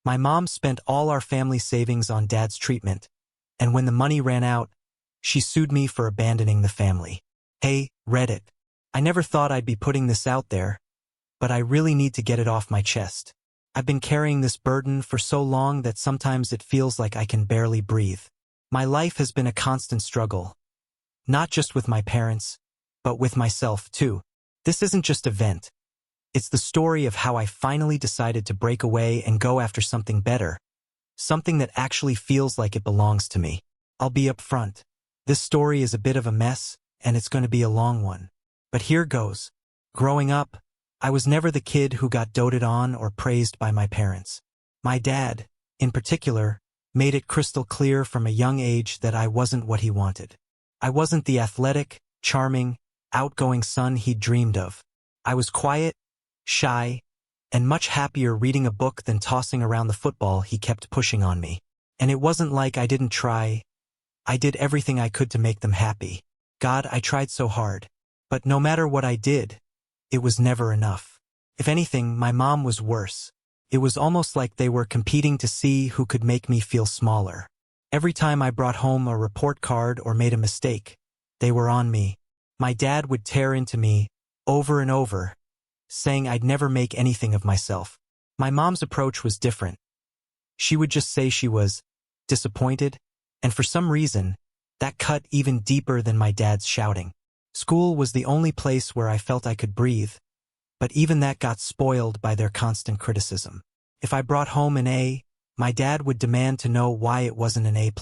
My mom spent all our family savings on Dad's treatment, and when the money ran out, she sued me for abandoning the family. Hey, Reddit. I never thought I'd be putting this out there, but I really need to get it off my chest. I've been carrying this burden for so long that sometimes it feels like I can barely breathe. My life has been a constant struggle, not just with my parents, but with myself too. This isn't just a vent. It's the story of how I finally decided to break away and go after something better, something that actually feels like it belongs to me. I'll be upfront. This story is a bit of a mess, and it's going to be a long one. But here goes. Growing up, I was never the kid who got doted on or praised by my parents. My dad, in particular, made it crystal clear from a young age that I wasn't what he wanted. I wasn't the athletic, charming, outgoing son he'd dreamed of. I was quiet, shy, and much happier reading a book than tossing around the football he kept pushing on me. And it wasn't like I didn't try. I did everything I could to make them happy. God, I tried so hard. But no matter what I did, it was never enough. If anything, my mom was worse. It was almost like they were competing to see who could make me feel smaller. Every time I brought home a report card or made a mistake, they were on me. My dad would tear into me over and over, saying I'd never make anything of myself. My mom's approach was different. She would just say she was disappointed, and for some reason, that cut even deeper than my dad's shouting. School was the only place where I felt I could breathe, but even that got spoiled by their constant criticism. If I brought home an A, my dad would demand to know why it wasn't an A+.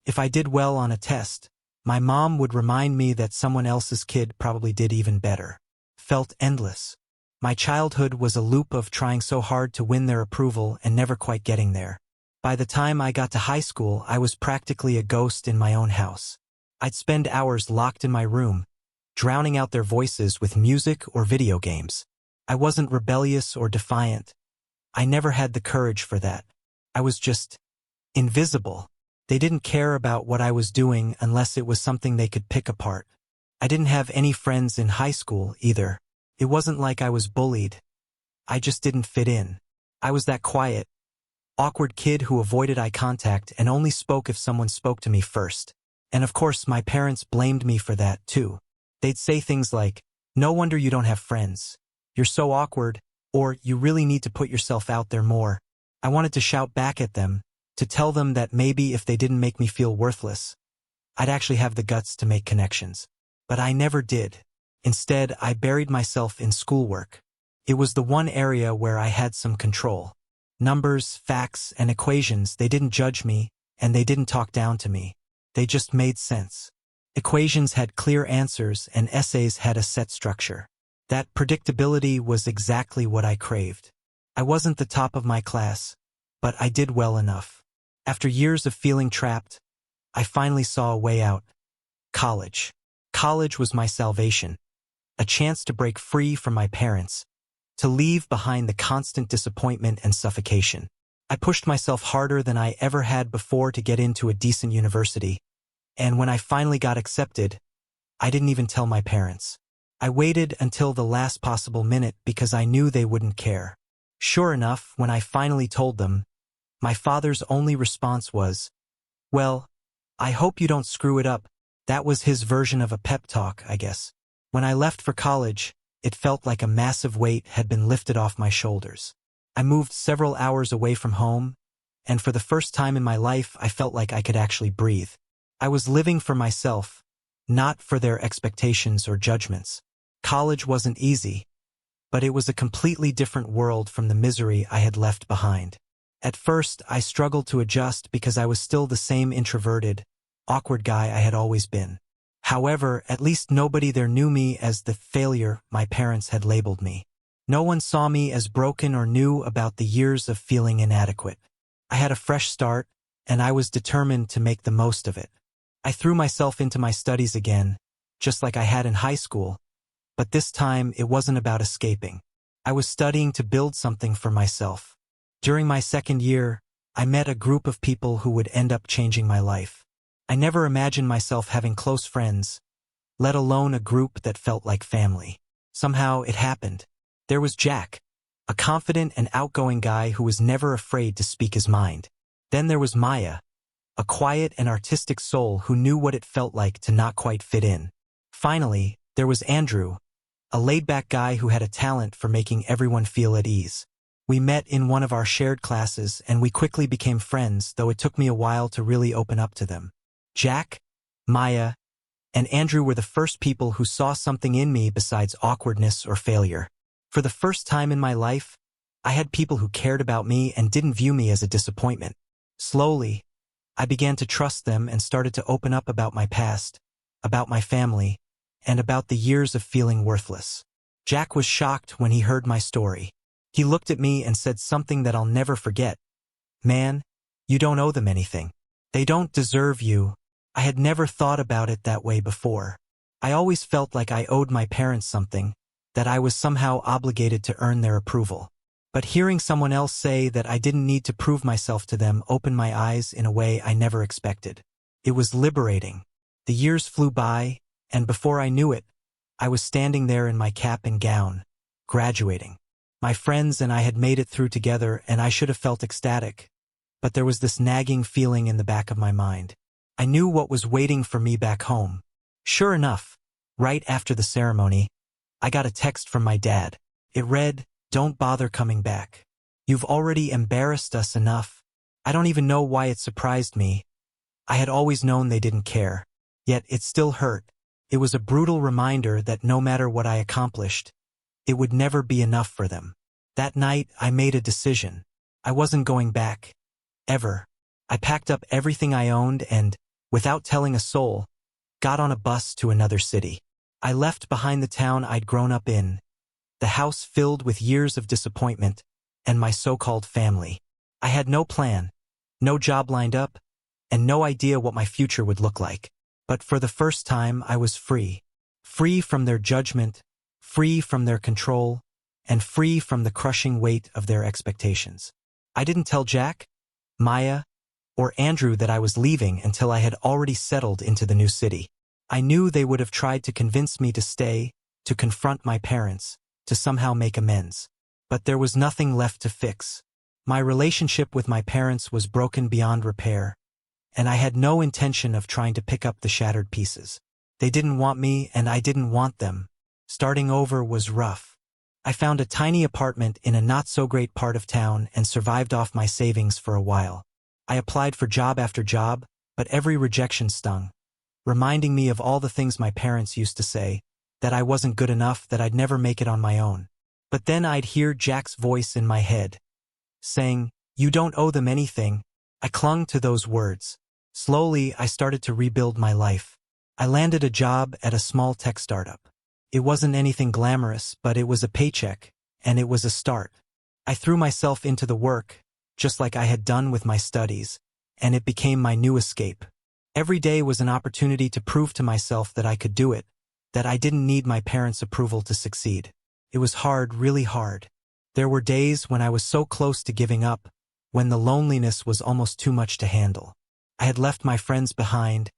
If I did well on a test, my mom would remind me that someone else's kid probably did even better. Felt endless. My childhood was a loop of trying so hard to win their approval and never quite getting there. By the time I got to high school, I was practically a ghost in my own house. I'd spend hours locked in my room, drowning out their voices with music or video games. I wasn't rebellious or defiant. I never had the courage for that. I was just invisible. They didn't care about what I was doing unless it was something they could pick apart. I didn't have any friends in high school either. It wasn't like I was bullied. I just didn't fit in. I was that quiet, awkward kid who avoided eye contact and only spoke if someone spoke to me first. And of course, my parents blamed me for that too. They'd say things like, "No wonder you don't have friends. You're so awkward," or "You really need to put yourself out there more." I wanted to shout back at them, to tell them that maybe if they didn't make me feel worthless, I'd actually have the guts to make connections. But I never did. Instead, I buried myself in schoolwork. It was the one area where I had some control. Numbers, facts, and equations, they didn't judge me, and they didn't talk down to me. They just made sense. Equations had clear answers, and essays had a set structure. That predictability was exactly what I craved. I wasn't the top of my class, but I did well enough. After years of feeling trapped, I finally saw a way out. College. College was my salvation. A chance to break free from my parents, to leave behind the constant disappointment and suffocation. I pushed myself harder than I ever had before to get into a decent university, and when I finally got accepted, I didn't even tell my parents. I waited until the last possible minute because I knew they wouldn't care. Sure enough, when I finally told them, my father's only response was, "Well, I hope you don't screw it up." That was his version of a pep talk, I guess. When I left for college, it felt like a massive weight had been lifted off my shoulders. I moved several hours away from home, and for the first time in my life, I felt like I could actually breathe. I was living for myself, not for their expectations or judgments. College wasn't easy, but it was a completely different world from the misery I had left behind. At first, I struggled to adjust because I was still the same introverted, awkward guy I had always been. However, at least nobody there knew me as the failure my parents had labeled me. No one saw me as broken or knew about the years of feeling inadequate. I had a fresh start, and I was determined to make the most of it. I threw myself into my studies again, just like I had in high school, but this time it wasn't about escaping. I was studying to build something for myself. During my second year, I met a group of people who would end up changing my life. I never imagined myself having close friends, let alone a group that felt like family. Somehow it happened. There was Jack, a confident and outgoing guy who was never afraid to speak his mind. Then there was Maya, a quiet and artistic soul who knew what it felt like to not quite fit in. Finally, there was Andrew, a laid-back guy who had a talent for making everyone feel at ease. We met in one of our shared classes and we quickly became friends, though it took me a while to really open up to them. Jack, Maya, and Andrew were the first people who saw something in me besides awkwardness or failure. For the first time in my life, I had people who cared about me and didn't view me as a disappointment. Slowly, I began to trust them and started to open up about my past, about my family, and about the years of feeling worthless. Jack was shocked when he heard my story. He looked at me and said something that I'll never forget. "Man, you don't owe them anything. They don't deserve you." I had never thought about it that way before. I always felt like I owed my parents something, that I was somehow obligated to earn their approval. But hearing someone else say that I didn't need to prove myself to them opened my eyes in a way I never expected. It was liberating. The years flew by, and before I knew it, I was standing there in my cap and gown, graduating. My friends and I had made it through together, and I should have felt ecstatic. But there was this nagging feeling in the back of my mind. I knew what was waiting for me back home. Sure enough, right after the ceremony, I got a text from my dad. It read, "Don't bother coming back. You've already embarrassed us enough." I don't even know why it surprised me. I had always known they didn't care. Yet it still hurt. It was a brutal reminder that no matter what I accomplished, it would never be enough for them. That night, I made a decision. I wasn't going back. Ever. I packed up everything I owned and, without telling a soul, got on a bus to another city. I left behind the town I'd grown up in, the house filled with years of disappointment, and my so-called family. I had no plan, no job lined up, and no idea what my future would look like. But for the first time, I was free. Free from their judgment, free from their control, and free from the crushing weight of their expectations. I didn't tell Jack, Maya, or Andrew that I was leaving until I had already settled into the new city. I knew they would have tried to convince me to stay, to confront my parents, to somehow make amends. But there was nothing left to fix. My relationship with my parents was broken beyond repair, and I had no intention of trying to pick up the shattered pieces. They didn't want me, and I didn't want them. Starting over was rough. I found a tiny apartment in a not-so-great part of town and survived off my savings for a while. I applied for job after job, but every rejection stung, reminding me of all the things my parents used to say, that I wasn't good enough, that I'd never make it on my own. But then I'd hear Jack's voice in my head, saying, "You don't owe them anything." I clung to those words. Slowly, I started to rebuild my life. I landed a job at a small tech startup. It wasn't anything glamorous, but it was a paycheck, and it was a start. I threw myself into the work, just like I had done with my studies, and it became my new escape. Every day was an opportunity to prove to myself that I could do it, that I didn't need my parents' approval to succeed. It was hard, really hard. There were days when I was so close to giving up, when the loneliness was almost too much to handle. I had left my friends behind,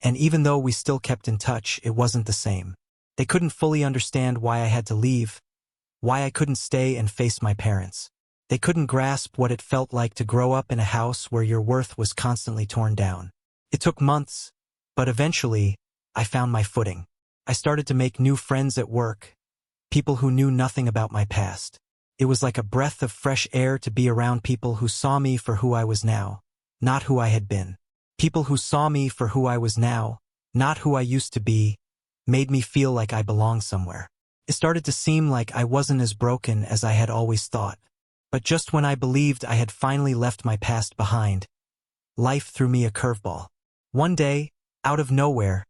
and even though we still kept in touch, it wasn't the same. They couldn't fully understand why I had to leave, why I couldn't stay and face my parents. They couldn't grasp what it felt like to grow up in a house where your worth was constantly torn down. It took months, but eventually, I found my footing. I started to make new friends at work, people who knew nothing about my past. It was like a breath of fresh air to be around people who saw me for who I was now, not who I had been. People who saw me for who I was now, not who I used to be, made me feel like I belonged somewhere. It started to seem like I wasn't as broken as I had always thought. But just when I believed I had finally left my past behind, life threw me a curveball. One day, out of nowhere,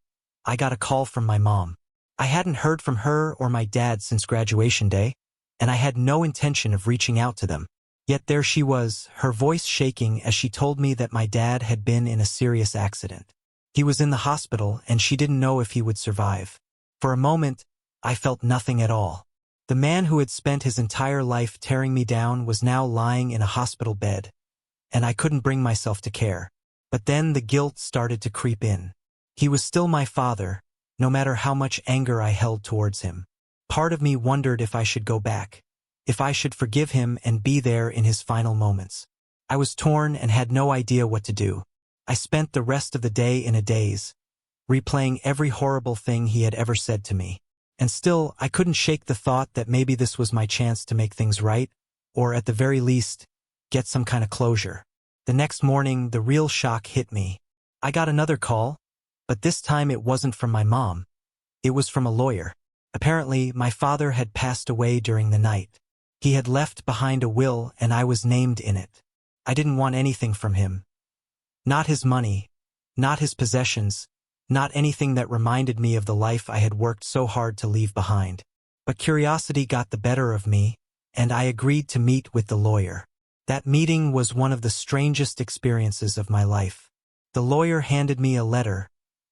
I got a call from my mom. I hadn't heard from her or my dad since graduation day, and I had no intention of reaching out to them. Yet there she was, her voice shaking as she told me that my dad had been in a serious accident. He was in the hospital, and she didn't know if he would survive. For a moment, I felt nothing at all. The man who had spent his entire life tearing me down was now lying in a hospital bed, and I couldn't bring myself to care. But then the guilt started to creep in. He was still my father, no matter how much anger I held towards him. Part of me wondered if I should go back, if I should forgive him and be there in his final moments. I was torn and had no idea what to do. I spent the rest of the day in a daze, replaying every horrible thing he had ever said to me. And still, I couldn't shake the thought that maybe this was my chance to make things right, or at the very least, get some kind of closure. The next morning, the real shock hit me. I got another call, but this time it wasn't from my mom. It was from a lawyer. Apparently, my father had passed away during the night. He had left behind a will and I was named in it. I didn't want anything from him. Not his money, not his possessions, not anything that reminded me of the life I had worked so hard to leave behind. But curiosity got the better of me, and I agreed to meet with the lawyer. That meeting was one of the strangest experiences of my life. The lawyer handed me a letter,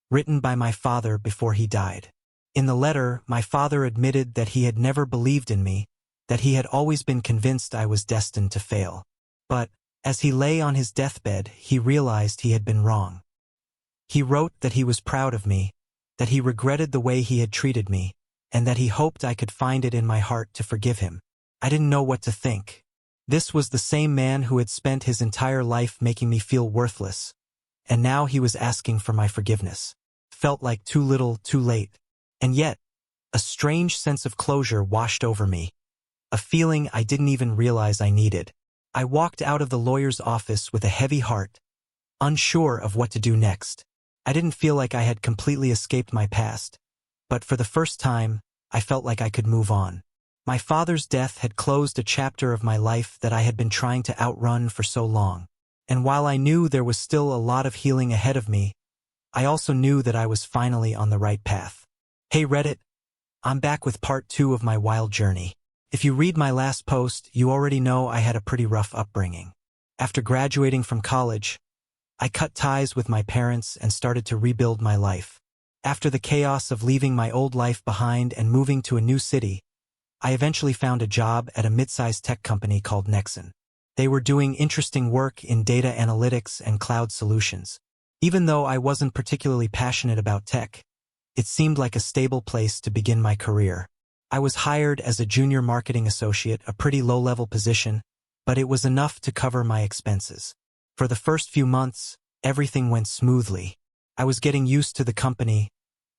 written by my father before he died. In the letter, my father admitted that he had never believed in me, that he had always been convinced I was destined to fail. But, as he lay on his deathbed, he realized he had been wrong. He wrote that he was proud of me, that he regretted the way he had treated me, and that he hoped I could find it in my heart to forgive him. I didn't know what to think. This was the same man who had spent his entire life making me feel worthless, and now he was asking for my forgiveness. Felt like too little, too late. And yet, a strange sense of closure washed over me, a feeling I didn't even realize I needed. I walked out of the lawyer's office with a heavy heart, unsure of what to do next. I didn't feel like I had completely escaped my past, but for the first time, I felt like I could move on. My father's death had closed a chapter of my life that I had been trying to outrun for so long. And while I knew there was still a lot of healing ahead of me, I also knew that I was finally on the right path. Hey Reddit, I'm back with part 2 of my wild journey. If you read my last post, you already know I had a pretty rough upbringing. After graduating from college, I cut ties with my parents and started to rebuild my life. After the chaos of leaving my old life behind and moving to a new city, I eventually found a job at a mid-sized tech company called Nexon. They were doing interesting work in data analytics and cloud solutions. Even though I wasn't particularly passionate about tech, it seemed like a stable place to begin my career. I was hired as a junior marketing associate, a pretty low-level position, but it was enough to cover my expenses. For the first few months, everything went smoothly. I was getting used to the company,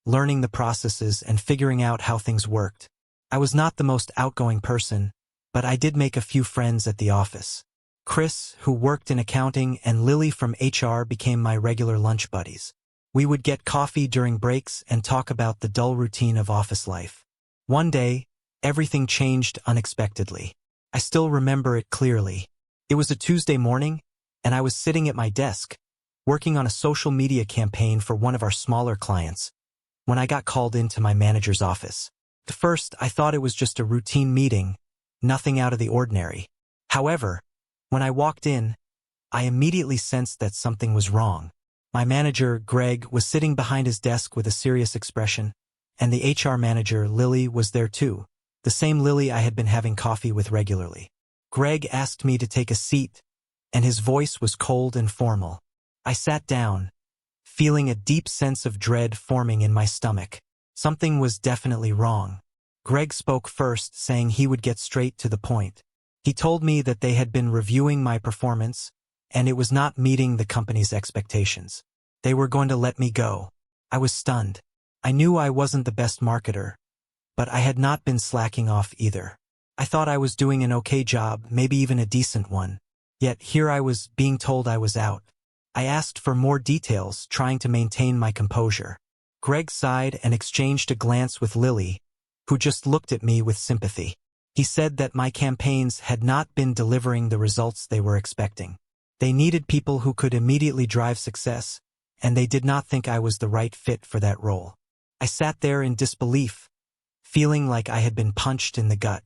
learning the processes, and figuring out how things worked. I was not the most outgoing person, but I did make a few friends at the office. Chris, who worked in accounting, and Lily from HR became my regular lunch buddies. We would get coffee during breaks and talk about the dull routine of office life. One day, everything changed unexpectedly. I still remember it clearly. It was a Tuesday morning, and I was sitting at my desk, working on a social media campaign for one of our smaller clients, when I got called into my manager's office. At first, I thought it was just a routine meeting, nothing out of the ordinary. However, when I walked in, I immediately sensed that something was wrong. My manager, Greg, was sitting behind his desk with a serious expression, and the HR manager, Lily, was there too, the same Lily I had been having coffee with regularly. Greg asked me to take a seat, and his voice was cold and formal. I sat down, feeling a deep sense of dread forming in my stomach. Something was definitely wrong. Greg spoke first, saying he would get straight to the point. He told me that they had been reviewing my performance, and it was not meeting the company's expectations. They were going to let me go. I was stunned. I knew I wasn't the best marketer, but I had not been slacking off either. I thought I was doing an okay job, maybe even a decent one. Yet here I was being told I was out. I asked for more details, trying to maintain my composure. Greg sighed and exchanged a glance with Lily, who just looked at me with sympathy. He said that my campaigns had not been delivering the results they were expecting. They needed people who could immediately drive success, and they did not think I was the right fit for that role. I sat there in disbelief, feeling like I had been punched in the gut.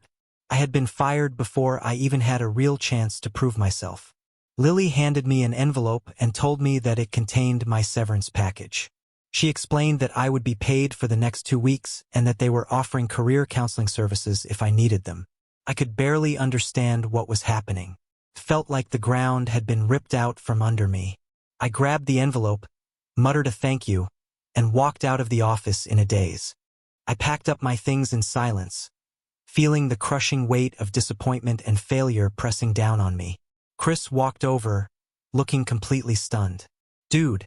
I had been fired before I even had a real chance to prove myself. Lily handed me an envelope and told me that it contained my severance package. She explained that I would be paid for the next 2 weeks and that they were offering career counseling services if I needed them. I could barely understand what was happening. It felt like the ground had been ripped out from under me. I grabbed the envelope, muttered a thank you, and walked out of the office in a daze. I packed up my things in silence, feeling the crushing weight of disappointment and failure pressing down on me. Chris walked over, looking completely stunned. "Dude,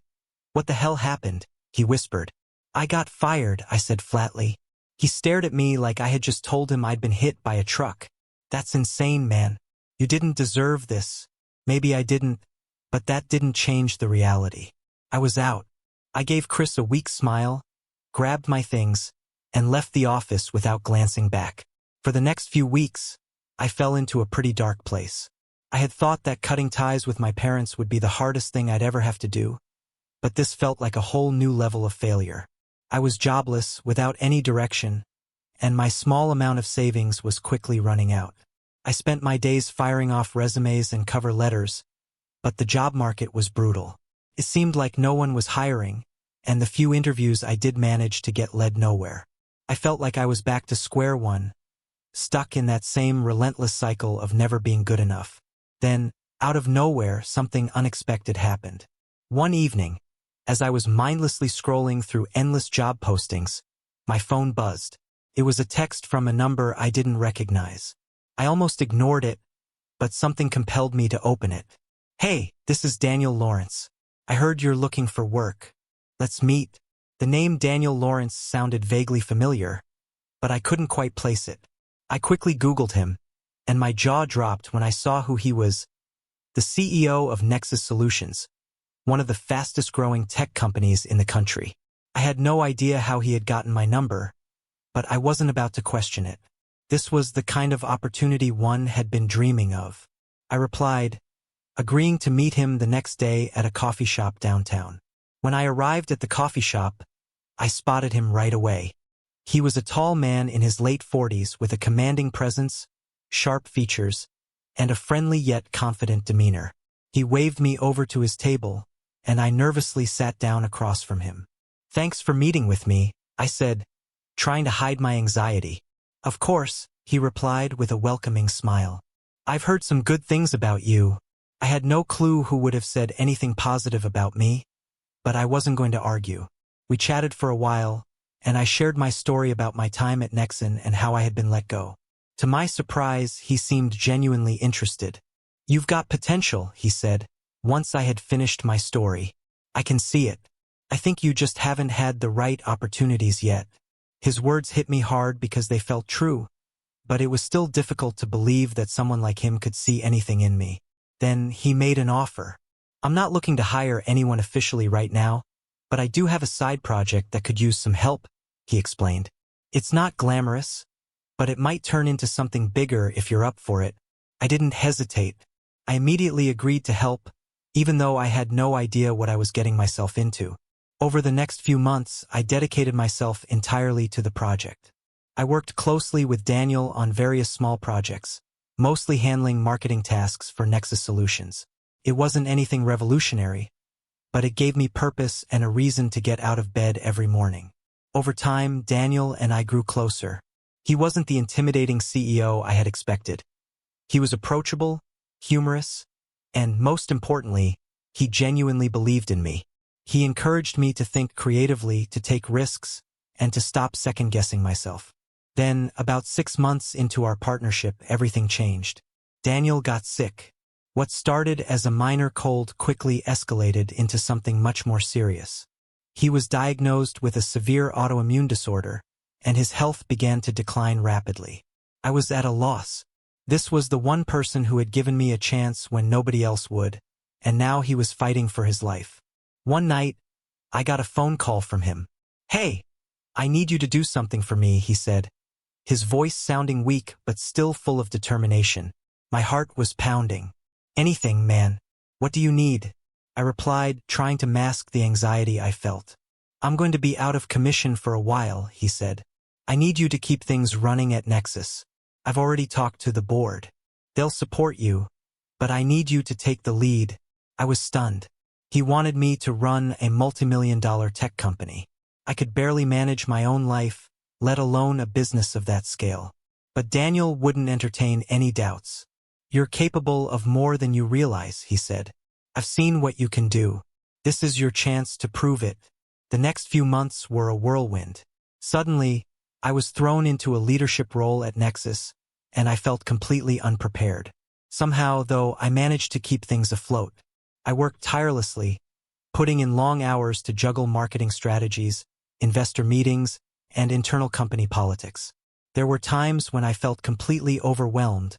what the hell happened?" he whispered. "I got fired," I said flatly. He stared at me like I had just told him I'd been hit by a truck. "That's insane, man. You didn't deserve this." Maybe I didn't, but that didn't change the reality. I was out. I gave Chris a weak smile, grabbed my things, and left the office without glancing back. For the next few weeks, I fell into a pretty dark place. I had thought that cutting ties with my parents would be the hardest thing I'd ever have to do, but this felt like a whole new level of failure. I was jobless, without any direction, and my small amount of savings was quickly running out. I spent my days firing off resumes and cover letters, but the job market was brutal. It seemed like no one was hiring, and the few interviews I did manage to get led nowhere. I felt like I was back to square one, stuck in that same relentless cycle of never being good enough. Then, out of nowhere, something unexpected happened. One evening, as I was mindlessly scrolling through endless job postings, my phone buzzed. It was a text from a number I didn't recognize. I almost ignored it, but something compelled me to open it. "Hey, this is Daniel Lawrence. I heard you're looking for work. Let's meet." The name Daniel Lawrence sounded vaguely familiar, but I couldn't quite place it. I quickly Googled him, and my jaw dropped when I saw who he was: the CEO of Nexus Solutions, one of the fastest-growing tech companies in the country. I had no idea how he had gotten my number, but I wasn't about to question it. This was the kind of opportunity one had been dreaming of. I replied, agreeing to meet him the next day at a coffee shop downtown. When I arrived at the coffee shop, I spotted him right away. He was a tall man in his late 40s with a commanding presence, sharp features, and a friendly yet confident demeanor. He waved me over to his table, and I nervously sat down across from him. "Thanks for meeting with me," I said, trying to hide my anxiety. "Of course," he replied with a welcoming smile. "I've heard some good things about you." I had no clue who would have said anything positive about me, but I wasn't going to argue. We chatted for a while, and I shared my story about my time at Nexon and how I had been let go. To my surprise, he seemed genuinely interested. "You've got potential," he said, once I had finished my story. "I can see it. I think you just haven't had the right opportunities yet." His words hit me hard because they felt true, but it was still difficult to believe that someone like him could see anything in me. Then he made an offer. "I'm not looking to hire anyone officially right now, but I do have a side project that could use some help," he explained. "It's not glamorous, but it might turn into something bigger if you're up for it." I didn't hesitate. I immediately agreed to help, even though I had no idea what I was getting myself into. Over the next few months, I dedicated myself entirely to the project. I worked closely with Daniel on various small projects, mostly handling marketing tasks for Nexus Solutions. It wasn't anything revolutionary, but it gave me purpose and a reason to get out of bed every morning. Over time, Daniel and I grew closer. He wasn't the intimidating CEO I had expected. He was approachable, humorous, and most importantly, he genuinely believed in me. He encouraged me to think creatively, to take risks, and to stop second-guessing myself. Then, about 6 months into our partnership, everything changed. Daniel got sick. What started as a minor cold quickly escalated into something much more serious. He was diagnosed with a severe autoimmune disorder, and his health began to decline rapidly. I was at a loss. This was the one person who had given me a chance when nobody else would, and now he was fighting for his life. One night, I got a phone call from him. "Hey, I need you to do something for me," he said, his voice sounding weak but still full of determination. My heart was pounding. "Anything, man. What do you need?" I replied, trying to mask the anxiety I felt. "I'm going to be out of commission for a while," he said. "I need you to keep things running at Nexus. I've already talked to the board. They'll support you, but I need you to take the lead." I was stunned. He wanted me to run a multi-million-dollar tech company. I could barely manage my own life, let alone a business of that scale. But Daniel wouldn't entertain any doubts. "You're capable of more than you realize," he said. "I've seen what you can do. This is your chance to prove it." The next few months were a whirlwind. Suddenly, I was thrown into a leadership role at Nexus, and I felt completely unprepared. Somehow, though, I managed to keep things afloat. I worked tirelessly, putting in long hours to juggle marketing strategies, investor meetings, and internal company politics. There were times when I felt completely overwhelmed,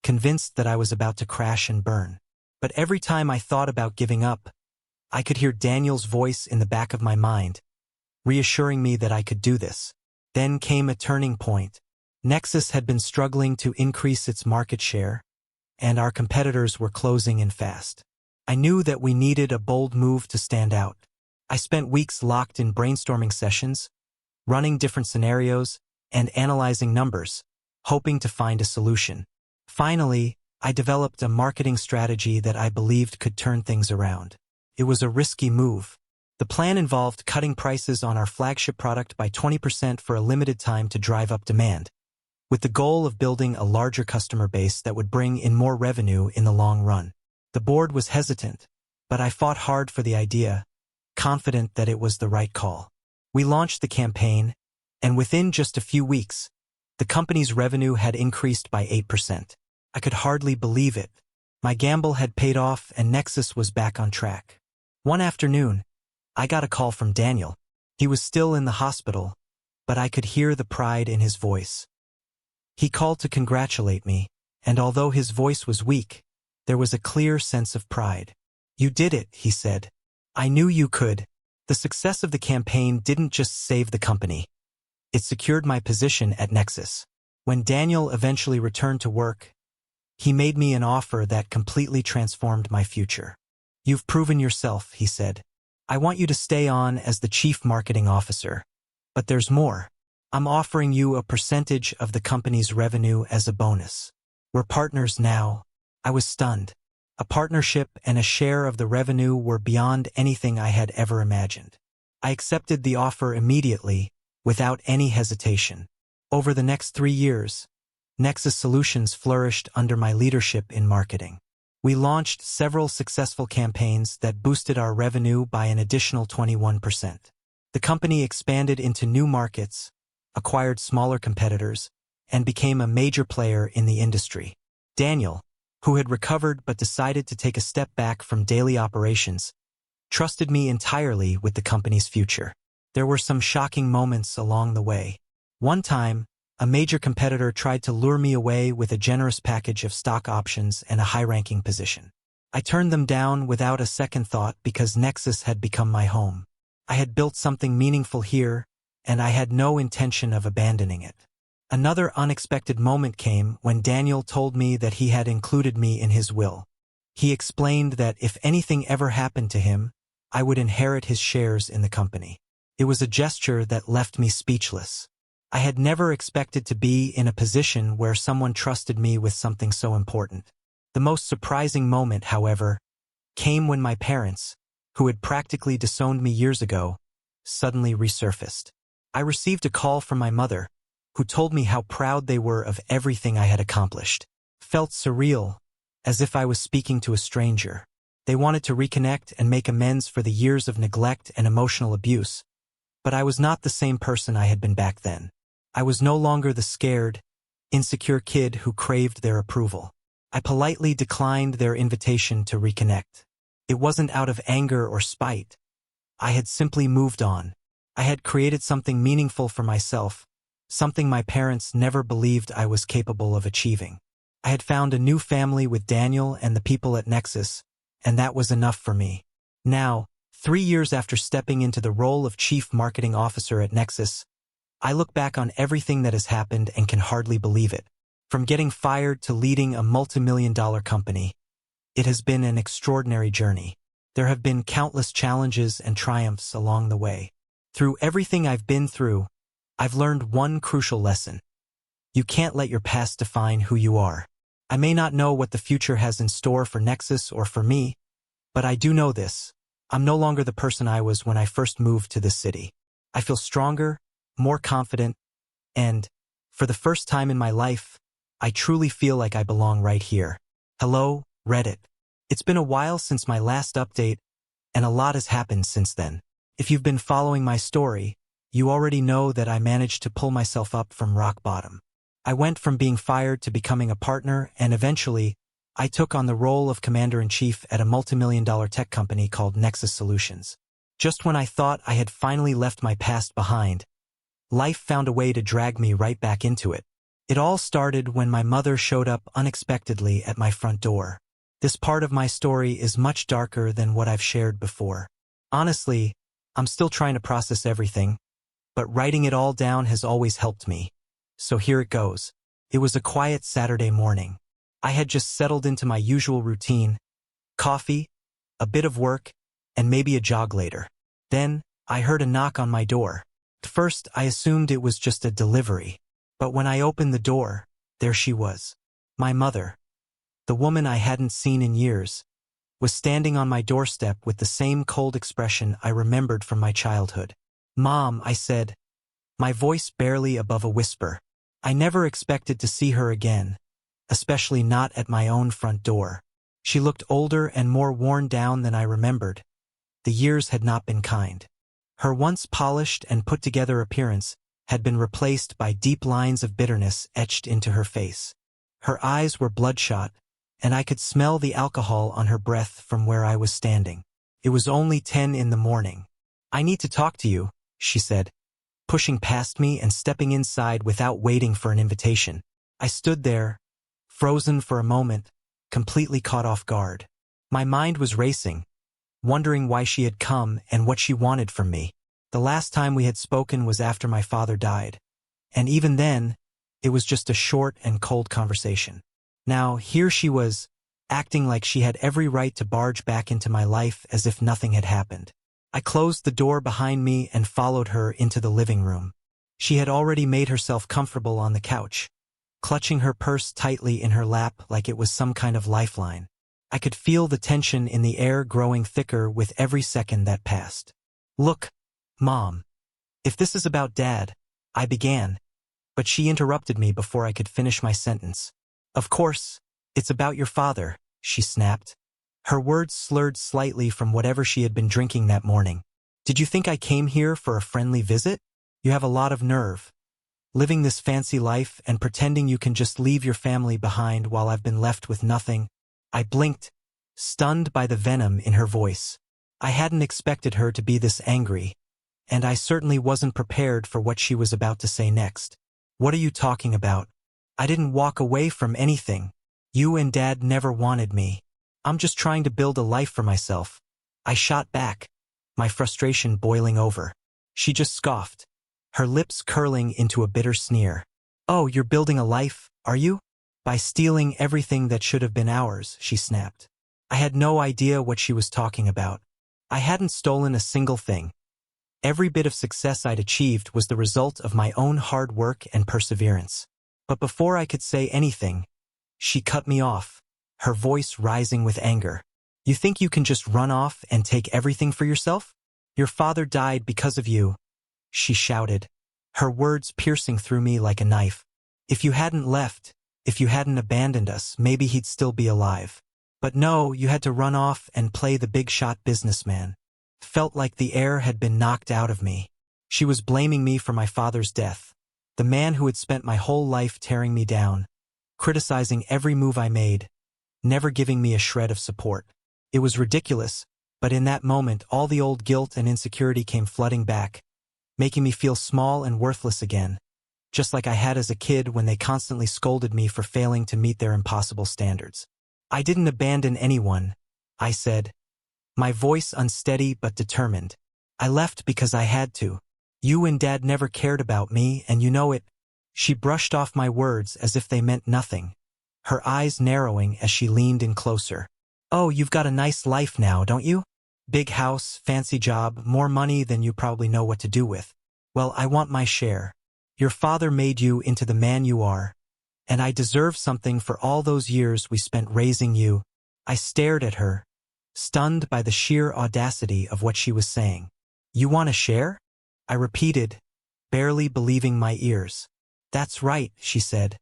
convinced that I was about to crash and burn. But every time I thought about giving up, I could hear Daniel's voice in the back of my mind, reassuring me that I could do this. Then came a turning point. Nexus had been struggling to increase its market share, and our competitors were closing in fast. I knew that we needed a bold move to stand out. I spent weeks locked in brainstorming sessions, running different scenarios, and analyzing numbers, hoping to find a solution. Finally, I developed a marketing strategy that I believed could turn things around. It was a risky move. The plan involved cutting prices on our flagship product by 20% for a limited time to drive up demand, with the goal of building a larger customer base that would bring in more revenue in the long run. The board was hesitant, but I fought hard for the idea, confident that it was the right call. We launched the campaign, and within just a few weeks, the company's revenue had increased by 8%. I could hardly believe it. My gamble had paid off and Nexus was back on track. One afternoon, I got a call from Daniel. He was still in the hospital, but I could hear the pride in his voice. He called to congratulate me, and although his voice was weak, there was a clear sense of pride. "You did it," he said. "I knew you could." The success of the campaign didn't just save the company. It secured my position at Nexus. When Daniel eventually returned to work, he made me an offer that completely transformed my future. "You've proven yourself," he said. "I want you to stay on as the chief marketing officer. But there's more. I'm offering you a percentage of the company's revenue as a bonus. We're partners now." I was stunned. A partnership and a share of the revenue were beyond anything I had ever imagined. I accepted the offer immediately, without any hesitation. Over the next 3 years, Nexus Solutions flourished under my leadership in marketing. We launched several successful campaigns that boosted our revenue by an additional 21%. The company expanded into new markets, acquired smaller competitors, and became a major player in the industry. Daniel, who had recovered but decided to take a step back from daily operations, trusted me entirely with the company's future. There were some shocking moments along the way. One time, a major competitor tried to lure me away with a generous package of stock options and a high-ranking position. I turned them down without a second thought because Nexus had become my home. I had built something meaningful here, and I had no intention of abandoning it. Another unexpected moment came when Daniel told me that he had included me in his will. He explained that if anything ever happened to him, I would inherit his shares in the company. It was a gesture that left me speechless. I had never expected to be in a position where someone trusted me with something so important. The most surprising moment, however, came when my parents, who had practically disowned me years ago, suddenly resurfaced. I received a call from my mother, who told me how proud they were of everything I had accomplished. Felt surreal, as if I was speaking to a stranger. They wanted to reconnect and make amends for the years of neglect and emotional abuse. But I was not the same person I had been back then. I was no longer the scared, insecure kid who craved their approval. I politely declined their invitation to reconnect. It wasn't out of anger or spite. I had simply moved on. I had created something meaningful for myself, something my parents never believed I was capable of achieving. I had found a new family with Daniel and the people at Nexus, and that was enough for me. Now, 3 years after stepping into the role of Chief Marketing Officer at Nexus, I look back on everything that has happened and can hardly believe it. From getting fired to leading a multi-million-dollar company, it has been an extraordinary journey. There have been countless challenges and triumphs along the way. Through everything I've been through, I've learned one crucial lesson. You can't let your past define who you are. I may not know what the future has in store for Nexus or for me, but I do know this. I'm no longer the person I was when I first moved to this city. I feel stronger, more confident, and, for the first time in my life, I truly feel like I belong right here. Hello, Reddit. It's been a while since my last update, and a lot has happened since then. If you've been following my story, you already know that I managed to pull myself up from rock bottom. I went from being fired to becoming a partner, and eventually, I took on the role of commander-in-chief at a multimillion-dollar tech company called Nexus Solutions. Just when I thought I had finally left my past behind, life found a way to drag me right back into it. It all started when my mother showed up unexpectedly at my front door. This part of my story is much darker than what I've shared before. Honestly, I'm still trying to process everything, but writing it all down has always helped me. So here it goes. It was a quiet Saturday morning. I had just settled into my usual routine: coffee, a bit of work, and maybe a jog later. Then, I heard a knock on my door. At first, I assumed it was just a delivery. But when I opened the door, there she was. My mother, the woman I hadn't seen in years, was standing on my doorstep with the same cold expression I remembered from my childhood. "Mom," I said, my voice barely above a whisper. I never expected to see her again, especially not at my own front door. She looked older and more worn down than I remembered. The years had not been kind. Her once polished and put-together appearance had been replaced by deep lines of bitterness etched into her face. Her eyes were bloodshot, and I could smell the alcohol on her breath from where I was standing. It was only 10 in the morning. "I need to talk to you," she said, pushing past me and stepping inside without waiting for an invitation. I stood there, frozen for a moment, completely caught off guard. My mind was racing, wondering why she had come and what she wanted from me. The last time we had spoken was after my father died, and even then, it was just a short and cold conversation. Now, here she was, acting like she had every right to barge back into my life as if nothing had happened. I closed the door behind me and followed her into the living room. She had already made herself comfortable on the couch, clutching her purse tightly in her lap like it was some kind of lifeline. I could feel the tension in the air growing thicker with every second that passed. "Look, Mom, if this is about Dad," I began, but she interrupted me before I could finish my sentence. "Of course, it's about your father," she snapped. Her words slurred slightly from whatever she had been drinking that morning. "Did you think I came here for a friendly visit? You have a lot of nerve. Living this fancy life and pretending you can just leave your family behind while I've been left with nothing." I blinked, stunned by the venom in her voice. I hadn't expected her to be this angry, and I certainly wasn't prepared for what she was about to say next. "What are you talking about? I didn't walk away from anything. You and Dad never wanted me. I'm just trying to build a life for myself," I shot back, my frustration boiling over. She just scoffed, her lips curling into a bitter sneer. "Oh, you're building a life, are you? By stealing everything that should have been ours," she snapped. I had no idea what she was talking about. I hadn't stolen a single thing. Every bit of success I'd achieved was the result of my own hard work and perseverance. But before I could say anything, she cut me off, her voice rising with anger. "You think you can just run off and take everything for yourself? Your father died because of you," she shouted, her words piercing through me like a knife. "If you hadn't left, if you hadn't abandoned us, maybe he'd still be alive. But no, you had to run off and play the big-shot businessman." Felt like the air had been knocked out of me. She was blaming me for my father's death, the man who had spent my whole life tearing me down, criticizing every move I made, never giving me a shred of support. It was ridiculous, but in that moment all the old guilt and insecurity came flooding back, making me feel small and worthless again, just like I had as a kid when they constantly scolded me for failing to meet their impossible standards. "I didn't abandon anyone," I said, my voice unsteady but determined. "I left because I had to. You and Dad never cared about me, and you know it." She brushed off my words as if they meant nothing, her eyes narrowing as she leaned in closer. "Oh, you've got a nice life now, don't you? Big house, fancy job, more money than you probably know what to do with. Well, I want my share. Your father made you into the man you are, and I deserve something for all those years we spent raising you." I stared at her, stunned by the sheer audacity of what she was saying. "You want a share?" I repeated, barely believing my ears. "That's right," she said,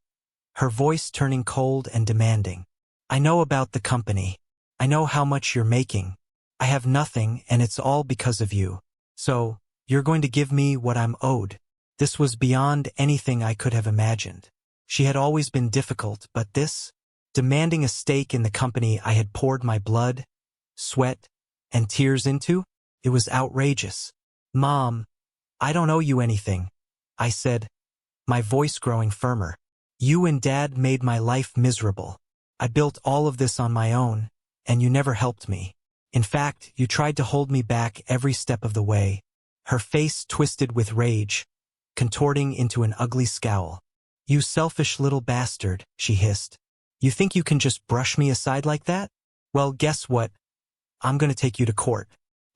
her voice turning cold and demanding. "I know about the company. I know how much you're making. I have nothing, and it's all because of you. So, You're going to give me what I'm owed. This was beyond anything I could have imagined. She had always been difficult, but this, demanding a stake in the company I had poured my blood, sweat, and tears into, it was outrageous. Mom, I don't owe you anything, I said, my voice growing firmer. You and Dad made my life miserable. I built all of this on my own, and you never helped me. In fact, you tried to hold me back every step of the way. Her face twisted with rage, contorting into an ugly scowl. You selfish little bastard, she hissed. You think you can just brush me aside like that? Well, guess what? I'm going to take you to court.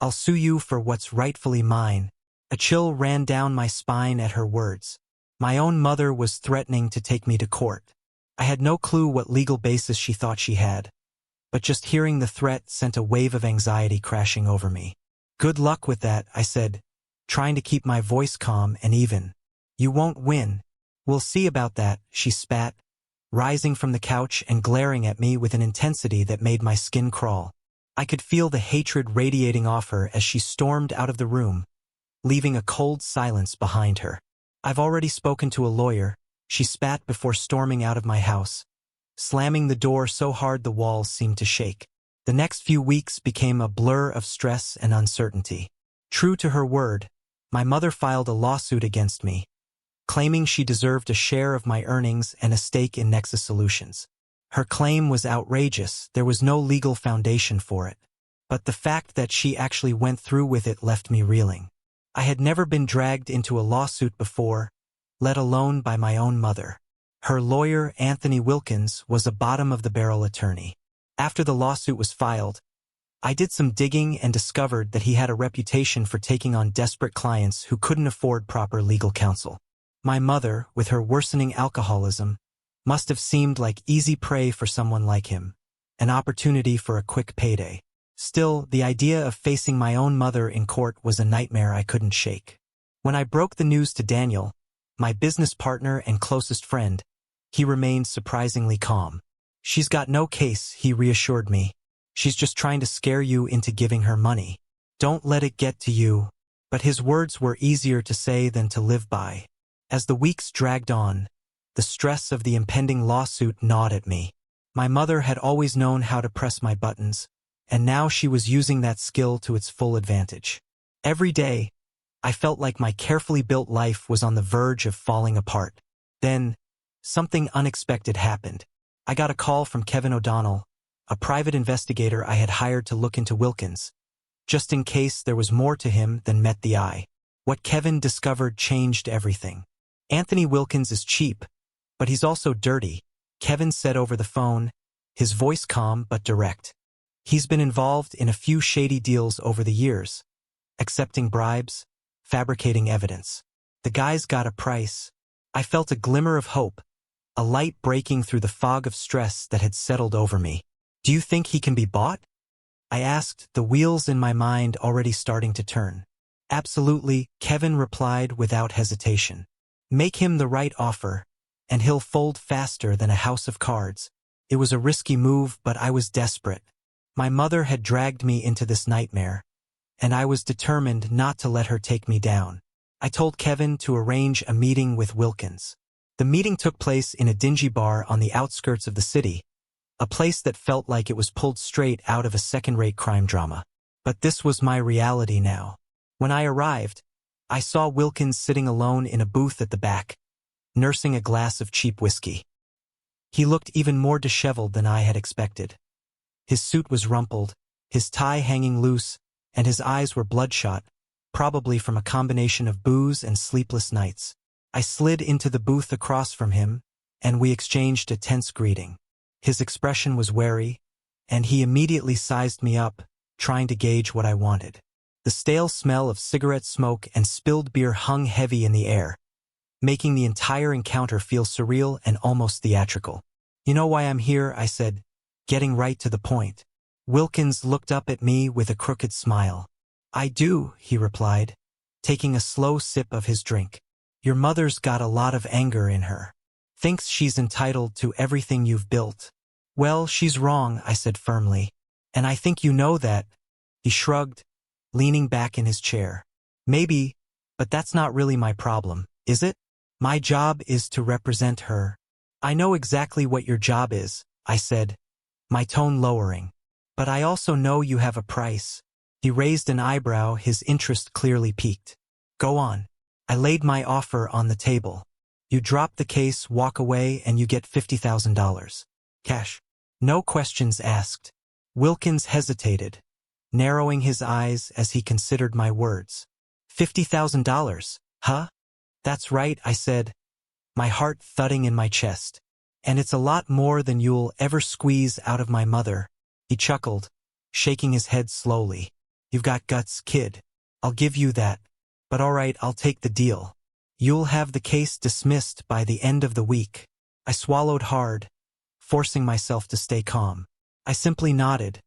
I'll sue you for what's rightfully mine. A chill ran down my spine at her words. My own mother was threatening to take me to court. I had no clue what legal basis she thought she had, but just hearing the threat sent a wave of anxiety crashing over me. Good luck with that, I said, trying to keep my voice calm and even. You won't win. We'll see about that, she spat, rising from the couch and glaring at me with an intensity that made my skin crawl. I could feel the hatred radiating off her as she stormed out of the room, leaving a cold silence behind her. I've already spoken to a lawyer, she spat before storming out of my house, slamming the door so hard the walls seemed to shake. The next few weeks became a blur of stress and uncertainty. True to her word, my mother filed a lawsuit against me, claiming she deserved a share of my earnings and a stake in Nexus Solutions. Her claim was outrageous, there was no legal foundation for it. But the fact that she actually went through with it left me reeling. I had never been dragged into a lawsuit before, let alone by my own mother. Her lawyer, Anthony Wilkins, was a bottom-of-the-barrel attorney. After the lawsuit was filed, I did some digging and discovered that he had a reputation for taking on desperate clients who couldn't afford proper legal counsel. My mother, with her worsening alcoholism, must have seemed like easy prey for someone like him, an opportunity for a quick payday. Still, the idea of facing my own mother in court was a nightmare I couldn't shake. When I broke the news to Daniel, my business partner and closest friend, he remained surprisingly calm. She's got no case, he reassured me. She's just trying to scare you into giving her money. Don't let it get to you. But his words were easier to say than to live by. As the weeks dragged on, the stress of the impending lawsuit gnawed at me. My mother had always known how to press my buttons, and now she was using that skill to its full advantage. Every day, I felt like my carefully built life was on the verge of falling apart. Then, something unexpected happened. I got a call from Kevin O'Donnell, a private investigator I had hired to look into Wilkins, just in case there was more to him than met the eye. What Kevin discovered changed everything. Anthony Wilkins is cheap, but he's also dirty, Kevin said over the phone, his voice calm but direct. He's been involved in a few shady deals over the years, accepting bribes, fabricating evidence. The guy's got a price. I felt a glimmer of hope, a light breaking through the fog of stress that had settled over me. Do you think he can be bought? I asked, the wheels in my mind already starting to turn. Absolutely, Kevin replied without hesitation. Make him the right offer, and he'll fold faster than a house of cards. It was a risky move, but I was desperate. My mother had dragged me into this nightmare, and I was determined not to let her take me down. I told Kevin to arrange a meeting with Wilkins. The meeting took place in a dingy bar on the outskirts of the city, a place that felt like it was pulled straight out of a second-rate crime drama. But this was my reality now. When I arrived, I saw Wilkins sitting alone in a booth at the back, nursing a glass of cheap whiskey. He looked even more disheveled than I had expected. His suit was rumpled, his tie hanging loose, and his eyes were bloodshot, probably from a combination of booze and sleepless nights. I slid into the booth across from him, and we exchanged a tense greeting. His expression was wary, and he immediately sized me up, trying to gauge what I wanted. The stale smell of cigarette smoke and spilled beer hung heavy in the air, making the entire encounter feel surreal and almost theatrical. You know why I'm here, I said, getting right to the point. Wilkins looked up at me with a crooked smile. I do, he replied, taking a slow sip of his drink. Your mother's got a lot of anger in her. Thinks she's entitled to everything you've built. Well, she's wrong, I said firmly. And I think you know that. He shrugged, leaning back in his chair. Maybe, But that's not really my problem, is it? My job is to represent her. I know exactly what your job is, I said, my tone lowering. But I also know you have a price. He raised an eyebrow, his interest clearly piqued. Go on. I laid my offer on the table. You drop the case, walk away, and you get $50,000. Cash. No questions asked. Wilkins hesitated, narrowing his eyes as he considered my words. $50,000, huh? That's right, I said, my heart thudding in my chest. And it's a lot more than you'll ever squeeze out of my mother. He chuckled, shaking his head slowly. You've got guts, kid. I'll give you that. But all right, I'll take the deal. You'll have the case dismissed by the end of the week. I swallowed hard, forcing myself to stay calm. I simply nodded,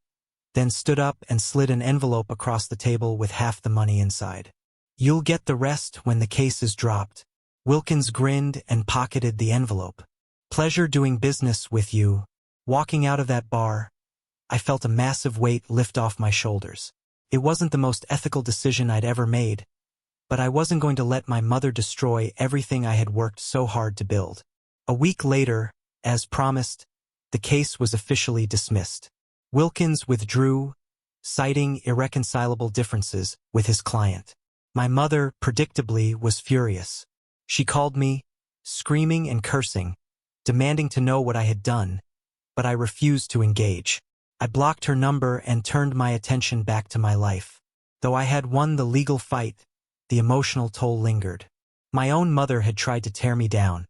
then stood up and slid an envelope across the table with half the money inside. You'll get the rest when the case is dropped. Wilkins grinned and pocketed the envelope. Pleasure doing business with you. Walking out of that bar, I felt a massive weight lift off my shoulders. It wasn't the most ethical decision I'd ever made, but I wasn't going to let my mother destroy everything I had worked so hard to build. A week later, as promised, the case was officially dismissed. Wilkins withdrew, citing irreconcilable differences with his client. My mother, predictably, was furious. She called me, screaming and cursing, demanding to know what I had done, but I refused to engage. I blocked her number and turned my attention back to my life. Though I had won the legal fight, the emotional toll lingered. My own mother had tried to tear me down.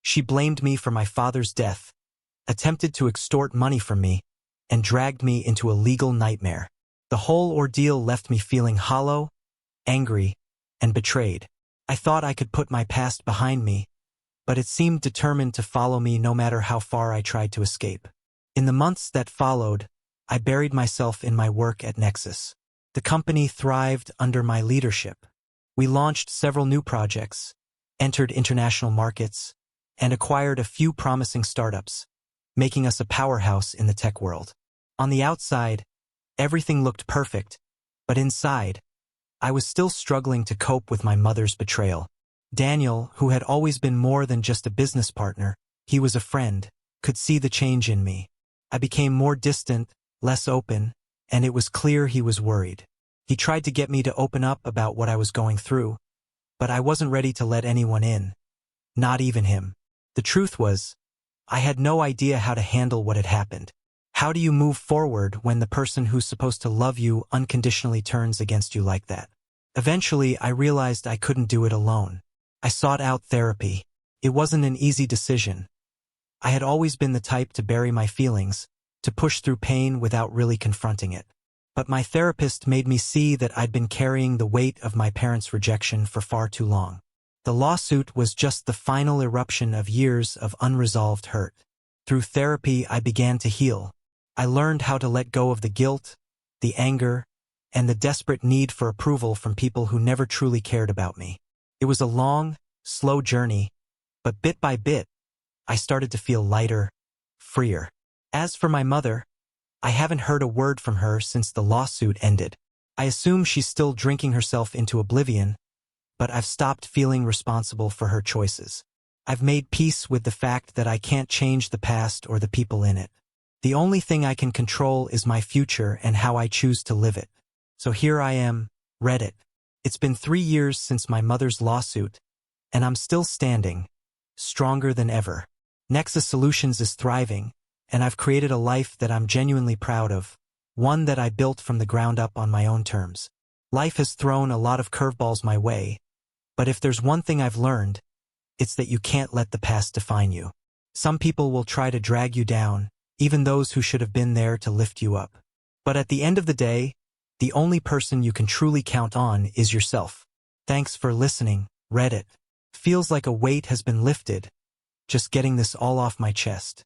She blamed me for my father's death, attempted to extort money from me, and dragged me into a legal nightmare. The whole ordeal left me feeling hollow, angry, and betrayed. I thought I could put my past behind me, but it seemed determined to follow me no matter how far I tried to escape. In the months that followed, I buried myself in my work at Nexus. The company thrived under my leadership. We launched several new projects, entered international markets, and acquired a few promising startups, making us a powerhouse in the tech world. On the outside, everything looked perfect, but inside, I was still struggling to cope with my mother's betrayal. Daniel, who had always been more than just a business partner, he was a friend, could see the change in me. I became more distant, less open, and it was clear he was worried. He tried to get me to open up about what I was going through, but I wasn't ready to let anyone in, not even him. The truth was, I had no idea how to handle what had happened. How do you move forward when the person who's supposed to love you unconditionally turns against you like that? Eventually, I realized I couldn't do it alone. I sought out therapy. It wasn't an easy decision. I had always been the type to bury my feelings, to push through pain without really confronting it. But my therapist made me see that I'd been carrying the weight of my parents' rejection for far too long. The lawsuit was just the final eruption of years of unresolved hurt. Through therapy, I began to heal. I learned how to let go of the guilt, the anger, and the desperate need for approval from people who never truly cared about me. It was a long, slow journey, but bit by bit, I started to feel lighter, freer. As for my mother, I haven't heard a word from her since the lawsuit ended. I assume she's still drinking herself into oblivion, but I've stopped feeling responsible for her choices. I've made peace with the fact that I can't change the past or the people in it. The only thing I can control is my future and how I choose to live it. So here I am, Reddit. It's been 3 years since my mother's lawsuit, and I'm still standing, stronger than ever. Nexus Solutions is thriving, and I've created a life that I'm genuinely proud of, one that I built from the ground up on my own terms. Life has thrown a lot of curveballs my way, but if there's one thing I've learned, it's that you can't let the past define you. Some people will try to drag you down, even those who should have been there to lift you up. But at the end of the day, the only person you can truly count on is yourself. Thanks for listening, Reddit. Feels like a weight has been lifted, just getting this all off my chest.